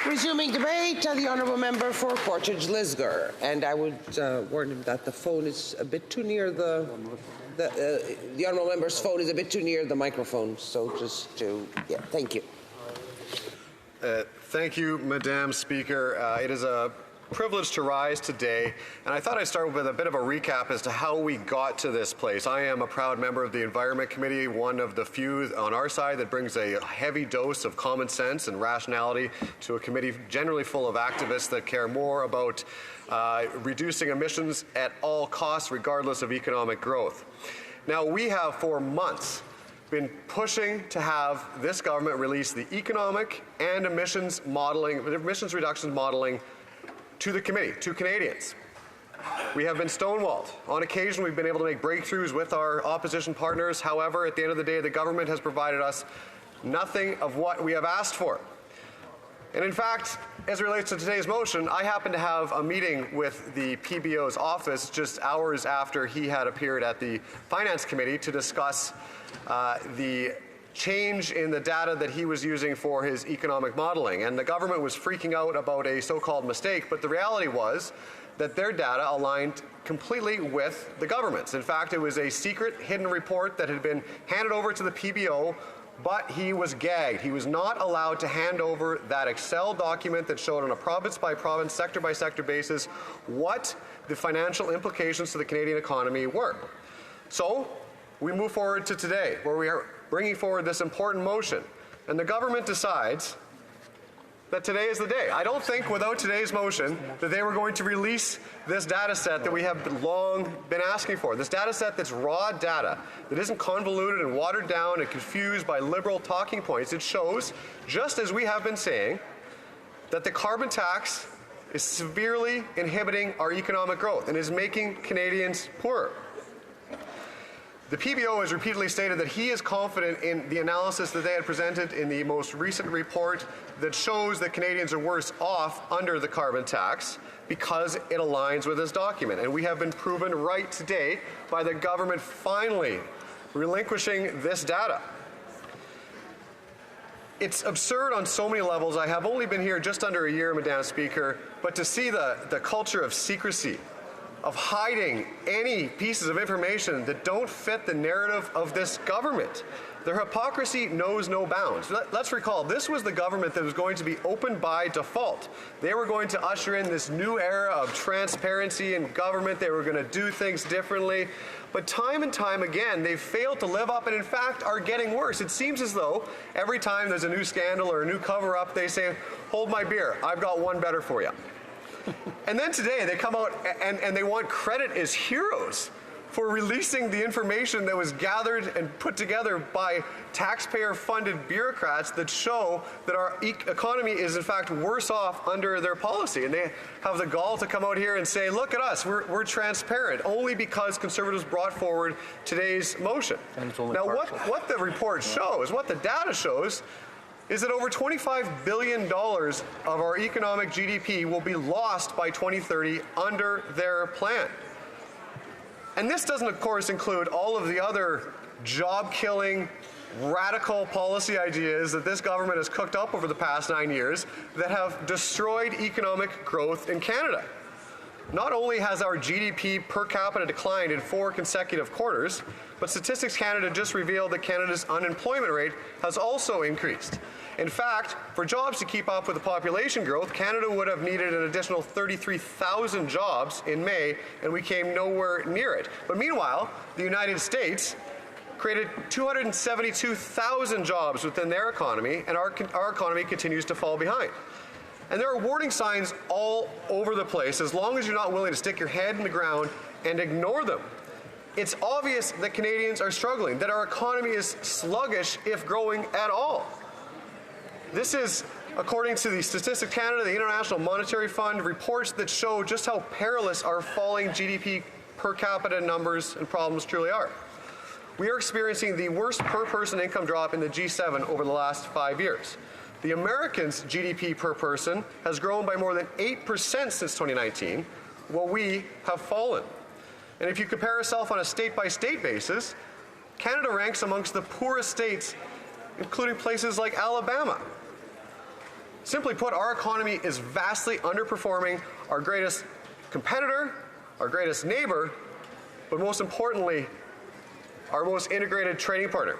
Resuming debate, the honourable member for Portage Lisgar, and I would warn him that the phone is a bit too near the honourable member's phone is a bit too near the microphone. So just to thank you. Thank you, Madam Speaker. It is a privilege to rise today, and I thought I'd start with a bit of a recap as to how we got to this place. I am a proud member of the Environment Committee, one of the few on our side that brings a heavy dose of common sense and rationality to a committee generally full of activists that care more about reducing emissions at all costs, regardless of economic growth. Now, we have for months been pushing to have this government release the economic and emissions reductions modeling to the committee, to Canadians. We have been stonewalled. On occasion, we've been able to make breakthroughs with our opposition partners. However, at the end of the day, the government has provided us nothing of what we have asked for. And in fact, as it relates to today's motion, I happened to have a meeting with the PBO's office just hours after he had appeared at the Finance Committee to discuss the change in the data that he was using for his economic modeling. And the government was freaking out about a so-called mistake, but the reality was that their data aligned completely with the government's. In fact, it was a secret hidden report that had been handed over to the PBO, but he was gagged. He was not allowed to hand over that Excel document that showed on a province-by-province, sector-by-sector basis what the financial implications to the Canadian economy were. So we move forward to today, where we are bringing forward this important motion, and the government decides that today is the day. I don't think without today's motion that they were going to release this data set that we have long been asking for. This data set that's raw data, that isn't convoluted and watered down and confused by liberal talking points. It shows, just as we have been saying, that the carbon tax is severely inhibiting our economic growth and is making Canadians poorer. The PBO has repeatedly stated that he is confident in the analysis that they had presented in the most recent report that shows that Canadians are worse off under the carbon tax because it aligns with this document. And we have been proven right today by the government finally relinquishing this data. It's absurd on so many levels. I have only been here just under a year, Madam Speaker, but to see the culture of secrecy, of hiding any pieces of information that don't fit the narrative of this government. Their hypocrisy knows no bounds. Let's recall, this was the government that was going to be open by default. They were going to usher in this new era of transparency in government. They were going to do things differently. But time and time again, they've failed to live up and, in fact, are getting worse. It seems as though every time there's a new scandal or a new cover-up, they say, hold my beer, I've got one better for you. And then today they come out and they want credit as heroes for releasing the information that was gathered and put together by taxpayer-funded bureaucrats that show that our economy is in fact worse off under their policy. And they have the gall to come out here and say, look at us, we're transparent, only because Conservatives brought forward today's motion. Now what the report shows, what the data shows, is that over $25 billion of our economic GDP will be lost by 2030 under their plan. And this doesn't, of course, include all of the other job-killing, radical policy ideas that this government has cooked up over the past 9 years that have destroyed economic growth in Canada. Not only has our GDP per capita declined in 4 consecutive quarters, but Statistics Canada just revealed that Canada's unemployment rate has also increased. In fact, for jobs to keep up with the population growth, Canada would have needed an additional 33,000 jobs in May, and we came nowhere near it. But meanwhile, the United States created 272,000 jobs within their economy, and our economy continues to fall behind. And there are warning signs all over the place as long as you're not willing to stick your head in the ground and ignore them. It's obvious that Canadians are struggling, that our economy is sluggish, if growing at all. This is, according to the Statistics Canada, the International Monetary Fund, reports that show just how perilous our falling GDP per capita numbers and problems truly are. We are experiencing the worst per-person income drop in the G7 over the last 5 years. The Americans' GDP per person has grown by more than 8% since 2019, while we have fallen. And if you compare yourself on a state-by-state basis, Canada ranks amongst the poorest states, including places like Alabama. Simply put, our economy is vastly underperforming our greatest competitor, our greatest neighbor, but most importantly, our most integrated trading partner.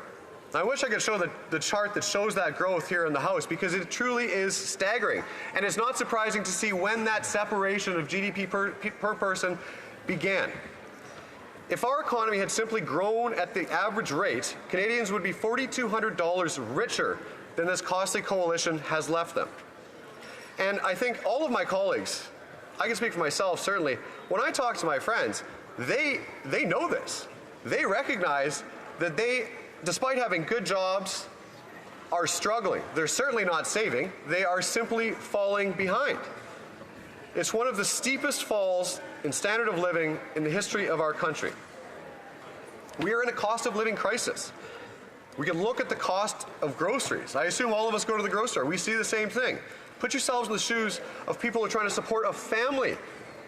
I wish I could show the chart that shows that growth here in the House, because it truly is staggering. And it's not surprising to see when that separation of GDP per person began. If our economy had simply grown at the average rate, Canadians would be $4,200 richer than this costly coalition has left them. And I think all of my colleagues, I can speak for myself certainly, when I talk to my friends, they know this. They recognize that they, despite having good jobs, are struggling. They're certainly not saving. They are simply falling behind. It's one of the steepest falls in standard of living in the history of our country. We are in a cost of living crisis. We can look at the cost of groceries. I assume all of us go to the grocery store. We see the same thing. Put yourselves in the shoes of people who are trying to support a family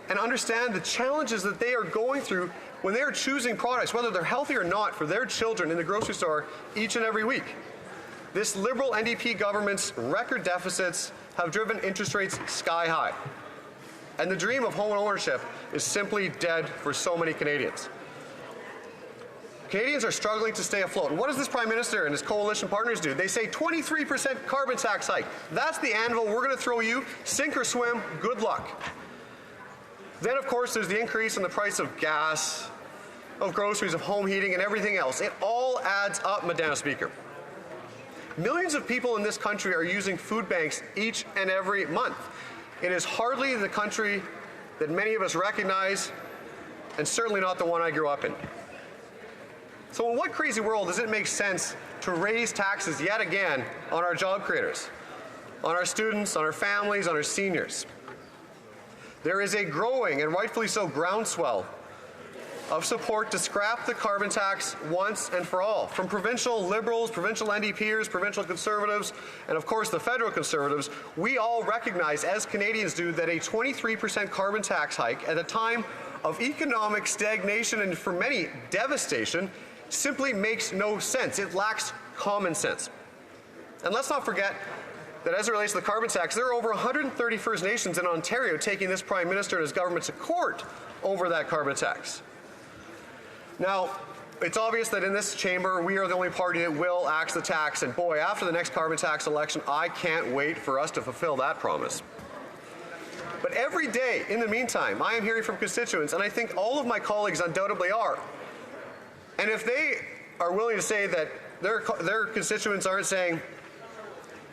and understand the challenges that they are going through when they are choosing products, whether they're healthy or not, for their children in the grocery store each and every week. This Liberal NDP government's record deficits have driven interest rates sky high. And the dream of home ownership is simply dead for so many Canadians. Canadians are struggling to stay afloat. And what does this Prime Minister and his coalition partners do? They say 23% carbon tax hike. That's the anvil we're going to throw you. Sink or swim, good luck. Then, of course, there's the increase in the price of gas, of groceries, of home heating, and everything else. It all adds up, Madam Speaker. Millions of people in this country are using food banks each and every month. It is hardly the country that many of us recognize, and certainly not the one I grew up in. So in what crazy world does it make sense to raise taxes yet again on our job creators, on our students, on our families, on our seniors? There is a growing, and rightfully so, groundswell of support to scrap the carbon tax once and for all. From provincial Liberals, provincial NDPers, provincial Conservatives, and of course the federal Conservatives, we all recognize, as Canadians do, that a 23% carbon tax hike at a time of economic stagnation and for many devastation simply makes no sense. It lacks common sense. And let's not forget that as it relates to the carbon tax, there are over 130 First Nations in Ontario taking this Prime Minister and his government to court over that carbon tax. Now, it's obvious that in this chamber, we are the only party that will axe the tax, and boy, after the next carbon tax election, I can't wait for us to fulfill that promise. But every day, in the meantime, I am hearing from constituents, and I think all of my colleagues undoubtedly are. And if they are willing to say that their constituents aren't saying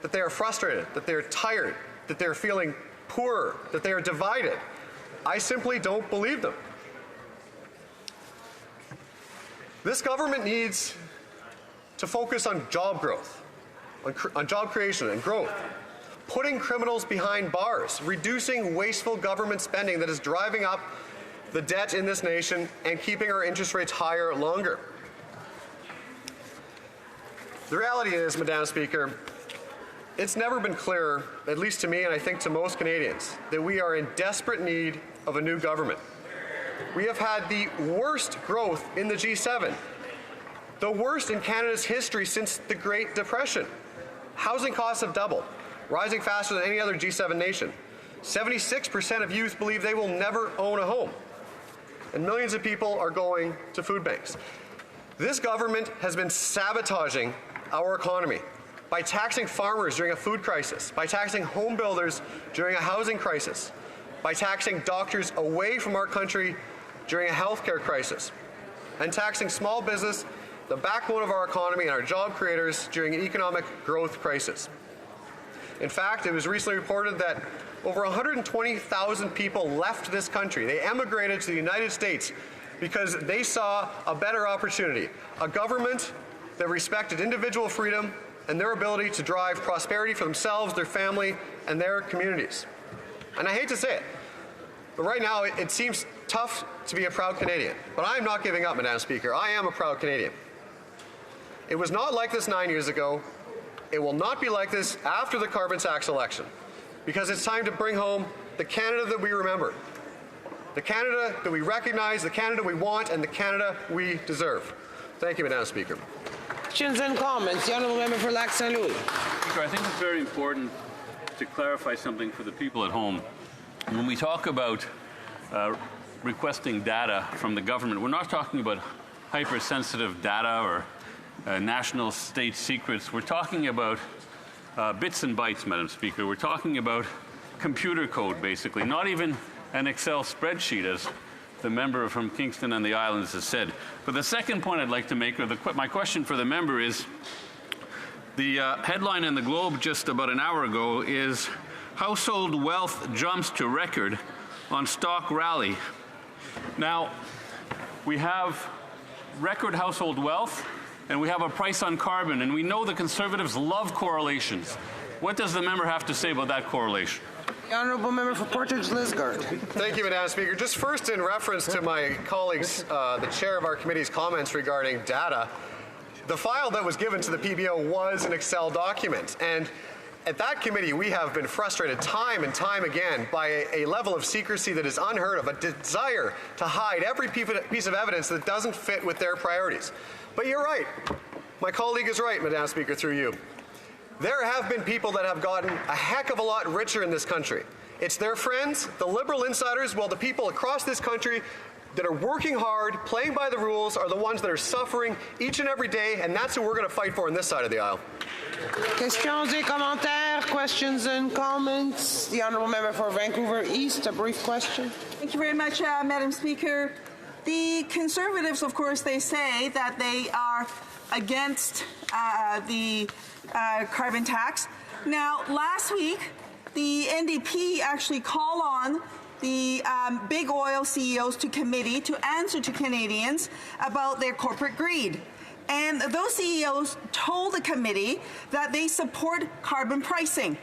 that they are frustrated, that they're tired, that they're feeling poorer, that they are divided, I simply don't believe them. This government needs to focus on job growth, on job creation and growth, putting criminals behind bars, reducing wasteful government spending that is driving up the debt in this nation and keeping our interest rates higher longer. The reality is, Madam Speaker, it's never been clearer, at least to me and I think to most Canadians, that we are in desperate need of a new government. We have had the worst growth in the G7, the worst in Canada's history since the Great Depression. Housing costs have doubled, rising faster than any other G7 nation. 76% of youth believe they will never own a home. And millions of people are going to food banks. This government has been sabotaging our economy by taxing farmers during a food crisis, by taxing home builders during a housing crisis, by taxing doctors away from our country during a healthcare crisis, and taxing small business, the backbone of our economy and our job creators, during an economic growth crisis. In fact, it was recently reported that over 120,000 people left this country. They emigrated to the United States because they saw a better opportunity, a government that respected individual freedom and their ability to drive prosperity for themselves, their family, and their communities. And I hate to say it, but right now it seems tough to be a proud Canadian. But I am not giving up, Madam Speaker. I am a proud Canadian. It was not like this 9 years ago. It will not be like this after the carbon tax election, because it's time to bring home the Canada that we remember, the Canada that we recognize, the Canada we want, and the Canada we deserve. Thank you, Madam Speaker. Questions and comments. The honourable member for Lac Saint Louis. Speaker, I think it's very important to clarify something for the people at home. When we talk about requesting data from the government, we're not talking about hypersensitive data or national state secrets. We're talking about bits and bytes, Madam Speaker. We're talking about computer code, basically, not even an Excel spreadsheet, as the member from Kingston and the Islands has said. But the second point I'd like to make, or my question for the member is, the headline in the Globe just about an hour ago is, household wealth jumps to record on stock rally. Now, we have record household wealth, and we have a price on carbon, and we know the Conservatives love correlations. What does the member have to say about that correlation? The Honourable Member for Portage Lisgard. Thank you, Madam Speaker. Just first, in reference to my colleagues, the chair of our committee's comments regarding data, the file that was given to the PBO was an Excel document. And at that committee, we have been frustrated time and time again by a level of secrecy that is unheard of, a desire to hide every piece of evidence that doesn't fit with their priorities. But you're right. My colleague is right, Madam Speaker, through you. There have been people that have gotten a heck of a lot richer in this country. It's their friends, the liberal insiders, while the people across this country that are working hard, playing by the rules, are the ones that are suffering each and every day, and that's who we're going to fight for on this side of the aisle. Questions et commentaires, questions and comments. The Honourable Member for Vancouver East, a brief question. Thank you very much, Madam Speaker. The Conservatives, of course, they say that they are against the carbon tax. Now, last week, the NDP actually called on the big oil CEOs to committee to answer to Canadians about their corporate greed. And those CEOs told the committee that they support carbon pricing.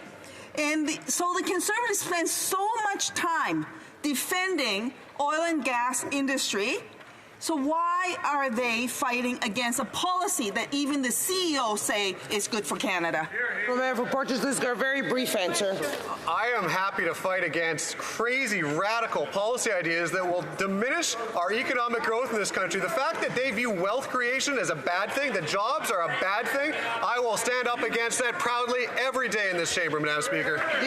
And so the Conservatives spend so much time defending oil and gas industry. So why are they fighting against a policy that even the CEO say is good for Canada? Member for Portage Lisgar, very brief answer. I am happy to fight against crazy, radical policy ideas that will diminish our economic growth in this country. The fact that they view wealth creation as a bad thing, that jobs are a bad thing, I will stand up against that proudly every day in this chamber, Madam Speaker.